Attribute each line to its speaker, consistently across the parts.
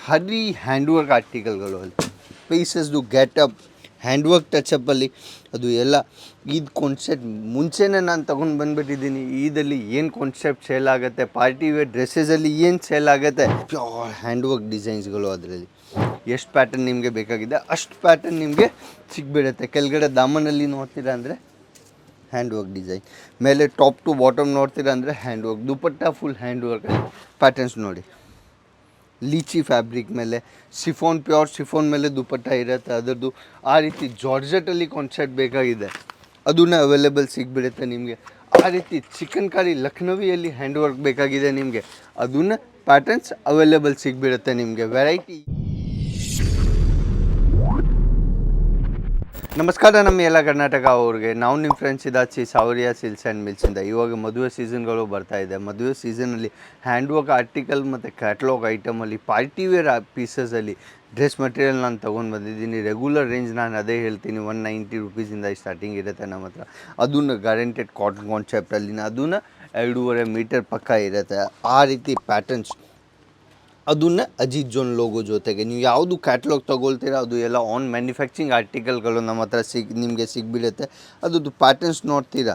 Speaker 1: ಹರಿ ಹ್ಯಾಂಡ್ವರ್ಕ್ ಆರ್ಟಿಕಲ್ಗಳು ಅಲ್ಲಿ ಪೀಸಸ್ದು ಗೆಟಪ್ ಹ್ಯಾಂಡ್ವರ್ಕ್ ಟಚಪ್ಪಲ್ಲಿ ಅದು ಎಲ್ಲ ಈದ್ ಕಾನ್ಸೆಪ್ಟ್ ಮುಂಚೆನೇ ನಾನು ತೊಗೊಂಡು ಬಂದುಬಿಟ್ಟಿದ್ದೀನಿ. ಈದಲ್ಲಿ ಏನು ಕಾನ್ಸೆಪ್ಟ್ ಸೇಲ್ ಆಗುತ್ತೆ, ಪಾರ್ಟಿ ವೇರ್ ಡ್ರೆಸ್ಸಸಲ್ಲಿ ಏನು ಸೇಲ್ ಆಗುತ್ತೆ, ಪ್ಯೂರ್ ಹ್ಯಾಂಡ್ವರ್ಕ್ ಡಿಸೈನ್ಸ್ಗಳು ಅದರಲ್ಲಿ ಎಷ್ಟು ಪ್ಯಾಟರ್ನ್ ನಿಮಗೆ ಬೇಕಾಗಿದೆ ಅಷ್ಟು ಪ್ಯಾಟರ್ನ್ ನಿಮಗೆ ಸಿಗ್ಬಿಡುತ್ತೆ. ಕೆಳಗಡೆ ದಾಮನಲ್ಲಿ ನೋಡ್ತೀರಾ ಅಂದರೆ ಹ್ಯಾಂಡ್ವರ್ಕ್ ಡಿಸೈನ್, ಮೇಲೆ ಟಾಪ್ ಟು ಬಾಟಮ್ ನೋಡ್ತೀರಾ ಅಂದರೆ ಹ್ಯಾಂಡ್ವರ್ಕ್, ದುಪಟ್ಟ ಫುಲ್ ಹ್ಯಾಂಡ್ವರ್ಕ್ ಪ್ಯಾಟರ್ನ್ಸ್ ನೋಡಿ. ಲೀಚಿ ಫ್ಯಾಬ್ರಿಕ್ ಮೇಲೆ ಶಿಫೋನ್, ಪ್ಯೂರ್ ಶಿಫೋನ್ ಮೇಲೆ ದುಪಟ್ಟ ಇರುತ್ತೆ ಅದರದ್ದು. ಆ ರೀತಿ ಜಾರ್ಜೆಟಲ್ಲಿ ಕಾನ್ಸೆಪ್ಟ್ ಬೇಕಾಗಿದೆ ಅದನ್ನು ಅವೈಲೇಬಲ್ ಸಿಗ್ಬಿಡುತ್ತೆ ನಿಮಗೆ. ಆ ರೀತಿ ಚಿಕನ್ ಕಾರಿ ಲಕ್ನವಿಯಲ್ಲಿ ಹ್ಯಾಂಡ್ವರ್ಕ್ ಬೇಕಾಗಿದೆ ನಿಮಗೆ, ಅದನ್ನು ಪ್ಯಾಟರ್ನ್ಸ್ ಅವೈಲೇಬಲ್ ಸಿಗ್ಬಿಡುತ್ತೆ ನಿಮಗೆ. ವೆರೈಟಿ. ನಮಸ್ಕಾರ ನಮ್ಮ ಎಲ್ಲ ಕರ್ನಾಟಕ ಅವ್ರಿಗೆ. ನಾವು ನಿಮ್ಮ ಫ್ರೆಂಡ್ಸ್ ಇದಾಚಿ ಸಾವರಿಯಾ ಸಿಲ್ಕ್ಸ್ ಆ್ಯಂಡ್ ಮಿಲ್ಸಿಂದ. ಇವಾಗ ಮದುವೆ ಸೀಸನ್ಗಳು ಬರ್ತಾ ಇದೆ. ಮದುವೆ ಸೀಸನಲ್ಲಿ ಹ್ಯಾಂಡ್ವರ್ಕ್ ಆರ್ಟಿಕಲ್ ಮತ್ತು ಕ್ಯಾಟ್ಲಾಗ್ ಐಟಮಲ್ಲಿ ಪಾರ್ಟಿವೇರ್ ಪೀಸಸಲ್ಲಿ ಡ್ರೆಸ್ ಮಟೀರಿಯಲ್ ನಾನು ತೊಗೊಂಡು ಬಂದಿದ್ದೀನಿ. ರೆಗ್ಯುಲರ್ ರೇಂಜ್ ನಾನು ಅದೇ ಹೇಳ್ತೀನಿ, 190 ರುಪೀಸಿಂದ ಸ್ಟಾರ್ಟಿಂಗ್ ಇರುತ್ತೆ ನಮ್ಮ ಹತ್ರ. ಅದನ್ನು ಗ್ಯಾರಂಟೆಡ್ ಕಾಟನ್ ಕಾನ್ಸೆಪ್ಟಲ್ಲಿ ಅದನ್ನು 2.5 ಮೀಟರ್ ಪಕ್ಕ ಇರುತ್ತೆ. ಆ ರೀತಿ ಪ್ಯಾಟರ್ನ್ಸ್ ಅದನ್ನು ಅಜಿತ್ ಜೋನ್ ಲೋಗೋ ಜೊತೆಗೆ ನೀವು ಯಾವುದು ಕ್ಯಾಟ್ಲಾಗ್ ತೊಗೊಳ್ತೀರಾ ಅದು ಎಲ್ಲ ಆನ್ ಮ್ಯಾನುಫ್ಯಾಕ್ಚರಿಂಗ್ ಆರ್ಟಿಕಲ್ಗಳು ನಮ್ಮ ಹತ್ರ ನಿಮಗೆ ಸಿಗ್ಬಿಡುತ್ತೆ. ಅದ್ರದ್ದು ಪ್ಯಾಟರ್ನ್ಸ್ ನೋಡ್ತೀರಾ,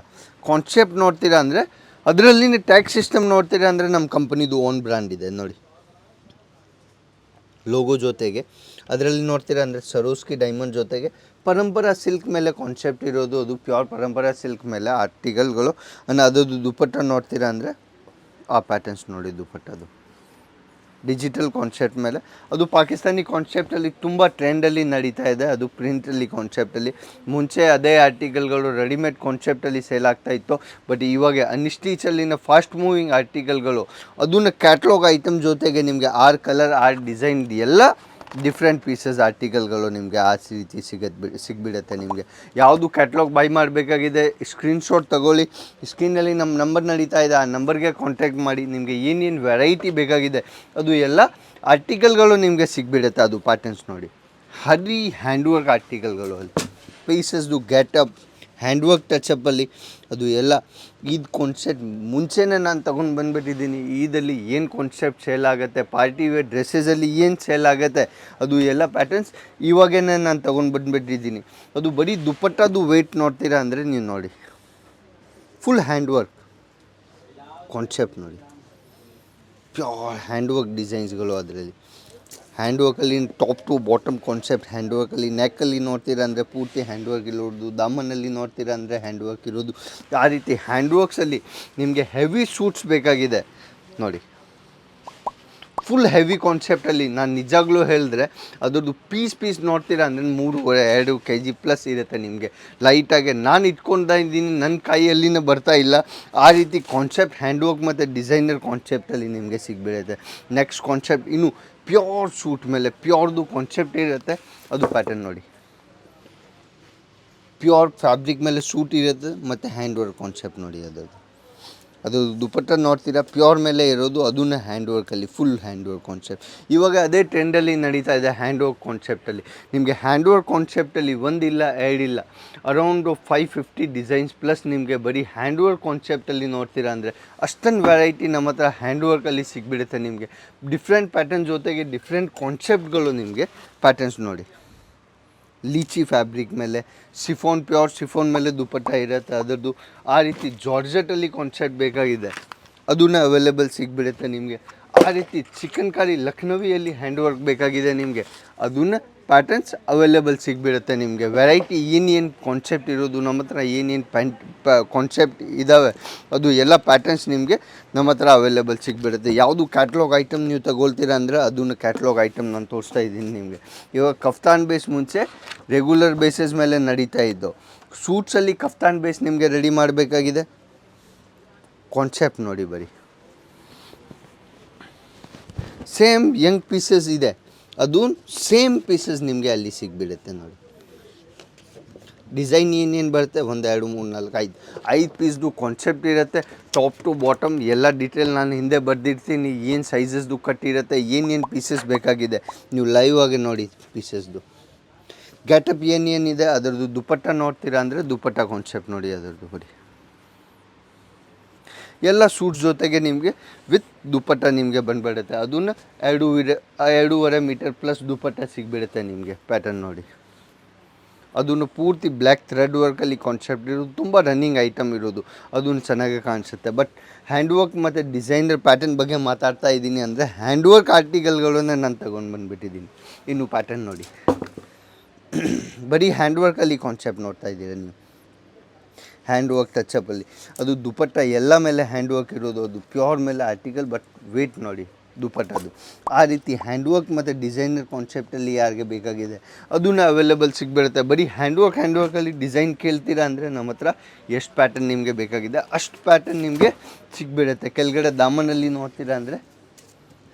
Speaker 1: ಕಾನ್ಸೆಪ್ಟ್ ನೋಡ್ತೀರಾ ಅಂದರೆ ಅದರಲ್ಲಿ ಟ್ಯಾಕ್ಸ್ ಸಿಸ್ಟಮ್ ನೋಡ್ತೀರಾ ಅಂದರೆ ನಮ್ಮ ಕಂಪನಿದು ಓನ್ ಬ್ರ್ಯಾಂಡ್ ಇದೆ ನೋಡಿ ಲೋಗೋ ಜೊತೆಗೆ. ಅದರಲ್ಲಿ ನೋಡ್ತೀರಾ ಅಂದರೆ ಸರೋಸ್ಕಿ ಡೈಮಂಡ್ ಜೊತೆಗೆ ಪರಂಪರಾ ಸಿಲ್ಕ್ ಮೇಲೆ ಕಾನ್ಸೆಪ್ಟ್ ಇರೋದು, ಅದು ಪ್ಯೂರ್ ಪರಂಪರಾ ಸಿಲ್ಕ್ ಮೇಲೆ ಆರ್ಟಿಕಲ್ಗಳು. ಅದರದ್ದು ದುಪಟ್ಟ ನೋಡ್ತೀರಾ ಅಂದರೆ ಆ ಪ್ಯಾಟರ್ನ್ಸ್ ನೋಡಿ, ದುಪಟ್ಟದು ಡಿಜಿಟಲ್ ಕಾನ್ಸೆಪ್ಟ್ ಮೇಲೆ. ಅದು ಪಾಕಿಸ್ತಾನಿ ಕಾನ್ಸೆಪ್ಟಲ್ಲಿ ತುಂಬ ಟ್ರೆಂಡಲ್ಲಿ ನಡೀತಾ ಇದೆ. ಅದು ಪ್ರಿಂಟಲ್ಲಿ ಕಾನ್ಸೆಪ್ಟಲ್ಲಿ ಮುಂಚೆ ಅದೇ ಆರ್ಟಿಕಲ್ಗಳು ರೆಡಿಮೇಡ್ ಕಾನ್ಸೆಪ್ಟಲ್ಲಿ ಸೇಲ್ ಆಗ್ತಾಯಿತ್ತು. ಬಟ್ ಇವಾಗ ಅನ್ಸ್ಟಿಚಲ್ಲಿನ ಫಾಸ್ಟ್ ಮೂವಿಂಗ್ ಆರ್ಟಿಕಲ್ಗಳು ಅದನ್ನು ಕ್ಯಾಟ್ಲಾಗ್ ಐಟಮ್ ಜೊತೆಗೆ ನಿಮಗೆ 6 ಕಲರ್ 6 ಡಿಸೈನ್ ಎಲ್ಲ ಡಿಫ್ರೆಂಟ್ ಪೀಸಸ್ ಆರ್ಟಿಕಲ್ಗಳು ನಿಮಗೆ ಆ ರೀತಿ ಸಿಗ್ಬಿಡುತ್ತೆ ನಿಮಗೆ. ಯಾವುದು ಕ್ಯಾಟ್ಲಾಗ್ ಬೈ ಮಾಡಬೇಕಾಗಿದೆ ಸ್ಕ್ರೀನ್ಶಾಟ್ ತಗೊಳ್ಳಿ, ಸ್ಕ್ರೀನಲ್ಲಿ ನಮ್ಮ ನಂಬರ್ ನಡೀತಾ ಇದೆ, ಆ ನಂಬರ್ಗೆ ಕಾಂಟ್ಯಾಕ್ಟ್ ಮಾಡಿ. ನಿಮಗೆ ಏನೇನು ವೆರೈಟಿ ಬೇಕಾಗಿದೆ ಅದು ಎಲ್ಲ ಆರ್ಟಿಕಲ್ಗಳು ನಿಮಗೆ ಸಿಗ್ಬಿಡುತ್ತೆ. ಅದು ಪ್ಯಾಟರ್ನ್ಸ್ ನೋಡಿ, ಹರಿ ಹ್ಯಾಂಡ್ವರ್ಕ್ ಆರ್ಟಿಕಲ್ಗಳು ಅಲ್ಲಿ ಪೀಸಸ್ದು ಗೆಟಪ್ ಹ್ಯಾಂಡ್ವರ್ಕ್ ಟಚಪ್ಪಲ್ಲಿ ಅದು ಎಲ್ಲ ಈದ್ ಕಾನ್ಸೆಪ್ಟ್ ಮುಂಚೆನೇ ನಾನು ತೊಗೊಂಡು ಬಂದುಬಿಟ್ಟಿದ್ದೀನಿ. ಈದಲ್ಲಿ ಏನು ಕಾನ್ಸೆಪ್ಟ್ ಸೇಲ್ ಆಗುತ್ತೆ, ಪಾರ್ಟಿ ವೇರ್ ಡ್ರೆಸ್ಸಸಲ್ಲಿ ಏನು ಸೇಲ್ ಆಗುತ್ತೆ ಅದು ಎಲ್ಲ ಪ್ಯಾಟರ್ನ್ಸ್ ಇವಾಗೇ ನಾನು ತೊಗೊಂಡು ಬಂದುಬಿಟ್ಟಿದ್ದೀನಿ. ಅದು ಬರೀ ದುಪಟ್ಟದು ವೆಯ್ಟ್ ನೋಡ್ತೀರಾ ಅಂದರೆ ನೀವು ನೋಡಿ ಫುಲ್ ಹ್ಯಾಂಡ್ವರ್ಕ್ ಕಾನ್ಸೆಪ್ಟ್ ನೋಡಿ, ಪ್ಯೂರ್ ಹ್ಯಾಂಡ್ವರ್ಕ್ ಡಿಸೈನ್ಸ್ಗಳು ಅದರಲ್ಲಿ. ಹ್ಯಾಂಡ್ವರ್ಕಲ್ಲಿ ಟಾಪ್ ಟು ಬಾಟಮ್ ಕಾನ್ಸೆಪ್ಟ್ ಹ್ಯಾಂಡ್ವರ್ಕಲ್ಲಿ. ನೆಕ್ಕಲ್ಲಿ ನೋಡ್ತೀರಾ ಅಂದರೆ ಪೂರ್ತಿ ಹ್ಯಾಂಡ್ವರ್ಕ್ ಇರೋದು, ದಾಮನಲ್ಲಿ ನೋಡ್ತೀರಾ ಅಂದರೆ ಹ್ಯಾಂಡ್ವರ್ಕ್ ಇರೋದು. ಆ ರೀತಿ ಹ್ಯಾಂಡ್ವರ್ಕ್ಸಲ್ಲಿ ನಿಮಗೆ ಹೆವಿ ಸೂಟ್ಸ್ ಬೇಕಾಗಿದೆ ನೋಡಿ, ಫುಲ್ ಹೆವಿ ಕಾನ್ಸೆಪ್ಟಲ್ಲಿ. ನಾನು ನಿಜಾಗ್ಲೂ ಹೇಳಿದ್ರೆ ಅದರದ್ದು ಪೀಸ್ ನೋಡ್ತೀರಾ ಅಂದರೆ 3.5 kg ಪ್ಲಸ್ ಇರುತ್ತೆ ನಿಮಗೆ ಲೈಟಾಗೆ. ನಾನು ಇಟ್ಕೊಳ್ತಾ ಇದ್ದೀನಿ, ನನ್ನ ಕೈಯಲ್ಲಿನೇ ಬರ್ತಾ ಇಲ್ಲ. ಆ ರೀತಿ ಕಾನ್ಸೆಪ್ಟ್ ಹ್ಯಾಂಡ್ವರ್ಕ್ ಮತ್ತು ಡಿಸೈನರ್ ಕಾನ್ಸೆಪ್ಟಲ್ಲಿ ನಿಮಗೆ ಸಿಗ್ಬಿಡುತ್ತೆ. ನೆಕ್ಸ್ಟ್ ಕಾನ್ಸೆಪ್ಟ್ ಇನ್ನು ಪ್ಯೂರ್ ಸೂಟ್ ಮೇಲೆ ಪ್ಯೂರ್ದು ಕಾನ್ಸೆಪ್ಟ್ ಇರುತ್ತೆ. ಅದು ಪ್ಯಾಟರ್ನ್ ನೋಡಿ, ಪ್ಯೂರ್ ಫ್ಯಾಬ್ರಿಕ್ ಮೇಲೆ ಸೂಟ್ ಇರುತ್ತೆ ಮತ್ತು ಹ್ಯಾಂಡ್ವರ್ಕ್ ಕಾನ್ಸೆಪ್ಟ್ ನೋಡಿ. ಅದು ದುಪಟ್ಟ ನೋಡ್ತೀರಾ ಪ್ಯೂರ್ ಮೇಲೆ ಇರೋದು, ಅದನ್ನು ಹ್ಯಾಂಡ್ವರ್ಕಲ್ಲಿ ಫುಲ್ ಹ್ಯಾಂಡ್ವರ್ಕ್ ಕಾನ್ಸೆಪ್ಟ್. ಇವಾಗ ಅದೇ ಟ್ರೆಂಡಲ್ಲಿ ನಡೀತಾ ಇದೆ ಹ್ಯಾಂಡ್ವರ್ಕ್ ಕಾನ್ಸೆಪ್ಟಲ್ಲಿ. ನಿಮಗೆ ಹ್ಯಾಂಡ್ವರ್ಕ್ ಕಾನ್ಸೆಪ್ಟಲ್ಲಿ ಒಂದಿಲ್ಲ ಎರಡಿಲ್ಲ, ಅರೌಂಡ್ 550 ಡಿಸೈನ್ಸ್ ಪ್ಲಸ್ ನಿಮಗೆ ಬರೀ ಹ್ಯಾಂಡ್ವರ್ಕ್ ಕಾನ್ಸೆಪ್ಟಲ್ಲಿ ನೋಡ್ತೀರಾ ಅಂದರೆ ಅಷ್ಟೊಂದು ವೆರೈಟಿ ನಮ್ಮ ಹತ್ರ ಹ್ಯಾಂಡ್ವರ್ಕಲ್ಲಿ ಸಿಗ್ಬಿಡುತ್ತೆ ನಿಮಗೆ. ಡಿಫ್ರೆಂಟ್ ಪ್ಯಾಟರ್ನ್ ಜೊತೆಗೆ ಡಿಫ್ರೆಂಟ್ ಕಾನ್ಸೆಪ್ಟ್ಗಳು ನಿಮಗೆ ಪ್ಯಾಟರ್ನ್ಸ್ ನೋಡಿ. ಲೀಚಿ ಫ್ಯಾಬ್ರಿಕ್ ಮೇಲೆ ಶಿಫೋನ್, ಪ್ಯೂರ್ ಶಿಫೋನ್ ಮೇಲೆ ದುಪಟ್ಟ ಇರುತ್ತೆ ಅದರದ್ದು. ಆ ರೀತಿ ಜಾರ್ಜೆಟಲ್ಲಿ ಕಾನ್ಸೆಪ್ಟ್ ಬೇಕಾಗಿದೆ ಅದನ್ನು ಅವೈಲೇಬಲ್ ಸಿಗ್ಬಿಡುತ್ತೆ ನಿಮಗೆ. ಆ ರೀತಿ ಚಿಕನ್ ಕಾರಿ ಲಕ್ನವಿಯಲ್ಲಿ ಹ್ಯಾಂಡ್ವರ್ಕ್ ಬೇಕಾಗಿದೆ ನಿಮಗೆ, ಅದನ್ನು ಪ್ಯಾಟರ್ನ್ಸ್ ಅವೈಲೇಬಲ್ ಸಿಗ್ಬಿಡುತ್ತೆ ನಿಮಗೆ. ವೆರೈಟಿ ಏನೇನು ಕಾನ್ಸೆಪ್ಟ್ ಇರೋದು ನಮ್ಮ ಹತ್ರ, ಏನೇನು ಕಾನ್ಸೆಪ್ಟ್ ಇದ್ದಾವೆ ಅದು ಎಲ್ಲ ಪ್ಯಾಟರ್ನ್ಸ್ ನಿಮಗೆ ನಮ್ಮ ಹತ್ರ ಅವೈಲೇಬಲ್ ಸಿಗ್ಬಿಡುತ್ತೆ. ಯಾವುದು ಕ್ಯಾಟ್ಲಾಗ್ ಐಟಮ್ ನೀವು ತಗೊಳ್ತೀರಾ ಅಂದರೆ ಅದನ್ನು ಕ್ಯಾಟ್ಲಾಗ್ ಐಟಮ್ ನಾನು ತೋರಿಸ್ತಾ ಇದ್ದೀನಿ ನಿಮಗೆ. ಇವಾಗ ಕಫ್ತಾನ್ ಬೇಸ್ ಮುಂಚೆ ರೆಗ್ಯುಲರ್ ಬೇಸಸ್ ಮೇಲೆ ನಡೀತಾ ಇದ್ದು, ಸೂಟ್ಸಲ್ಲಿ ಕಫ್ತಾನ್ ಬೇಸ್ ನಿಮಗೆ ರೆಡಿ ಮಾಡಬೇಕಾಗಿದೆ. ಕಾನ್ಸೆಪ್ಟ್ ನೋಡಿ, ಬರೀ ಸೇಮ್ ಯಂಗ್ ಪೀಸಸ್ ಇದೆ, ಅದು ಸೇಮ್ ಪೀಸಸ್ ನಿಮಗೆ ಅಲ್ಲಿ ಸಿಗ್ಬಿಡುತ್ತೆ ನೋಡಿ. ಡಿಸೈನ್ ಏನೇನು ಬರುತ್ತೆ 1 2 3 4 5 ಪೀಸ್ದು ಕಾನ್ಸೆಪ್ಟ್ ಇರುತ್ತೆ. ಟಾಪ್ ಟು ಬಾಟಮ್ ಎಲ್ಲ ಡೀಟೇಲ್ ನಾನು ಹಿಂದೆ ಬರೆದಿರ್ತೀನಿ. ಏನು ಸೈಜಸ್ದು ಕಟ್ಟಿರುತ್ತೆ, ಏನೇನು ಪೀಸಸ್ ಬೇಕಾಗಿದೆ ನೀವು ಲೈವ್ ಆಗಿ ನೋಡಿ. ಪೀಸಸ್ದು ಗೆಟಪ್ ಏನೇನಿದೆ ಅದರದ್ದು ದುಪಟ್ಟ ನೋಡ್ತೀರಾ ಅಂದರೆ ದುಪಟ್ಟ ಕಾನ್ಸೆಪ್ಟ್ ನೋಡಿ ಅದರದ್ದು ಬರೀ ಎಲ್ಲ ಸೂಟ್ಸ್ ಜೊತೆಗೆ ನಿಮಗೆ ವಿತ್ ದುಪ್ಪಟ್ಟ ನಿಮಗೆ ಬಂದುಬಿಡುತ್ತೆ. ಅದನ್ನು 2.5 ಮೀಟರ್ ಪ್ಲಸ್ ದುಪ್ಪಟ್ಟ ಸಿಗ್ಬಿಡುತ್ತೆ ನಿಮಗೆ. ಪ್ಯಾಟರ್ನ್ ನೋಡಿ, ಅದನ್ನು ಪೂರ್ತಿ ಬ್ಲ್ಯಾಕ್ ಥ್ರೆಡ್ ವರ್ಕಲ್ಲಿ ಕಾನ್ಸೆಪ್ಟ್ ಇರೋದು, ತುಂಬ ರನ್ನಿಂಗ್ ಐಟಮ್ ಇರೋದು, ಅದನ್ನು ಚೆನ್ನಾಗಿ ಕಾಣಿಸುತ್ತೆ. ಬಟ್ ಹ್ಯಾಂಡ್ ವರ್ಕ್ ಮತ್ತು ಡಿಸೈನರ್ ಪ್ಯಾಟರ್ನ್ ಬಗ್ಗೆ ಮಾತಾಡ್ತಾ ಇದ್ದೀನಿ ಅಂದರೆ ಹ್ಯಾಂಡ್ ವರ್ಕ್ ಆರ್ಟಿಕಲ್ಗಳನ್ನೇ ನಾನು ತೊಗೊಂಡು ಬಂದುಬಿಟ್ಟಿದ್ದೀನಿ. ಇನ್ನು ಪ್ಯಾಟರ್ನ್ ನೋಡಿ, ಬರೀ ಹ್ಯಾಂಡ್ ವರ್ಕಲ್ಲಿ ಕಾನ್ಸೆಪ್ಟ್ ನೋಡ್ತಾ ಇದ್ದೀರಾ ನೀವು. ಹ್ಯಾಂಡ್ ವರ್ಕ್ ಟಚಪ್ಪಲ್ಲಿ ಅದು ದುಪ್ಪಟ್ಟ ಎಲ್ಲ ಮೇಲೆ ಹ್ಯಾಂಡ್ ವರ್ಕ್ ಇರೋದು, ಅದು ಪ್ಯೂರ್ ಮೇಲೆ ಆರ್ಟಿಕಲ್. ಬಟ್ ವೇಟ್ ನೋಡಿ ದುಪ್ಪಟ್ಟದು, ಆ ರೀತಿ ಹ್ಯಾಂಡ್ ವರ್ಕ್ ಮತ್ತು ಡಿಸೈನರ್ ಕಾನ್ಸೆಪ್ಟಲ್ಲಿ ಯಾರಿಗೆ ಬೇಕಾಗಿದೆ ಅದನ್ನು ಅವೈಲೇಬಲ್ ಸಿಗ್ಬಿಡುತ್ತೆ. ಬರೀ ಹ್ಯಾಂಡ್ ವರ್ಕಲ್ಲಿ ಡಿಸೈನ್ ಕೇಳ್ತೀರಾ ಅಂದರೆ ನಮ್ಮ ಹತ್ರ ಎಷ್ಟು ಪ್ಯಾಟರ್ನ್ ನಿಮಗೆ ಬೇಕಾಗಿದೆ ಅಷ್ಟು ಪ್ಯಾಟರ್ನ್ ನಿಮಗೆ ಸಿಗ್ಬಿಡುತ್ತೆ. ಕೆಳಗಡೆ ದಾಮನಲ್ಲಿ ನೋಡ್ತೀರಾ ಅಂದರೆ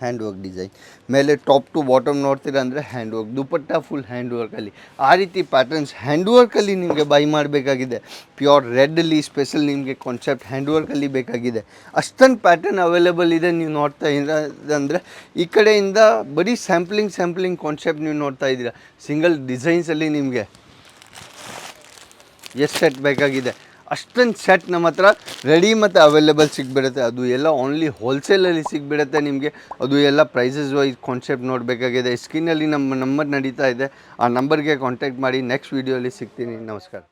Speaker 1: ಹ್ಯಾಂಡ್ ವರ್ಕ್ ಡಿಸೈನ್, ಮೇಲೆ ಟಾಪ್ ಟು ಬಾಟಮ್ ನೋಡ್ತೀರಾ ಅಂದರೆ ಹ್ಯಾಂಡ್ ವರ್ಕ್, ದುಪ್ಪಟ್ಟ ಫುಲ್ ಹ್ಯಾಂಡ್ ವರ್ಕಲ್ಲಿ. ಆ ರೀತಿ ಪ್ಯಾಟರ್ನ್ಸ್ ಹ್ಯಾಂಡ್ ವರ್ಕಲ್ಲಿ ನಿಮಗೆ ಬೈ ಮಾಡಬೇಕಾಗಿದೆ. ಪ್ಯೂರ್ ರೆಡ್ಡಲ್ಲಿ ಸ್ಪೆಷಲ್ ನಿಮಗೆ ಕಾನ್ಸೆಪ್ಟ್ ಹ್ಯಾಂಡ್ ವರ್ಕಲ್ಲಿ ಬೇಕಾಗಿದೆ. ಅಷ್ಟೊಂದು ಪ್ಯಾಟರ್ನ್ ಅವೈಲೇಬಲ್ ಇದೆ. ನೀವು ನೋಡ್ತಾ ಇರೋದಂದರೆ ಈ ಕಡೆಯಿಂದ ಬರೀ ಸ್ಯಾಂಪ್ಲಿಂಗ್ ಕಾನ್ಸೆಪ್ಟ್ ನೀವು ನೋಡ್ತಾ ಇದ್ದೀರಾ. ಸಿಂಗಲ್ ಡಿಸೈನ್ಸಲ್ಲಿ ನಿಮಗೆ ಎಷ್ಟು ಸೆಟ್ ಬೇಕಾಗಿದೆ ಅಷ್ಟೊಂದು ಸೆಟ್ ನಮ್ಮ ಹತ್ರ ರೆಡಿ ಮತ್ತು ಅವೈಲೇಬಲ್ ಸಿಗ್ಬಿಡುತ್ತೆ. ಅದು ಎಲ್ಲ ಓನ್ಲಿ ಹೋಲ್ಸೇಲಲ್ಲಿ ಸಿಗ್ಬಿಡುತ್ತೆ ನಿಮಗೆ. ಅದು ಎಲ್ಲ ಪ್ರೈಸಸ್ ವೈಸ್ ಕಾನ್ಸೆಪ್ಟ್ ನೋಡಬೇಕಾಗಿದೆ. ಸ್ಕ್ರೀನಲ್ಲಿ ನಮ್ಮ ನಂಬರ್ ನಡೀತಾ ಇದೆ, ಆ ನಂಬರ್ಗೆ ಕಾಂಟ್ಯಾಕ್ಟ್ ಮಾಡಿ. ನೆಕ್ಸ್ಟ್ ವೀಡಿಯೋಲಿ ಸಿಗ್ತೀನಿ. ನಮಸ್ಕಾರ.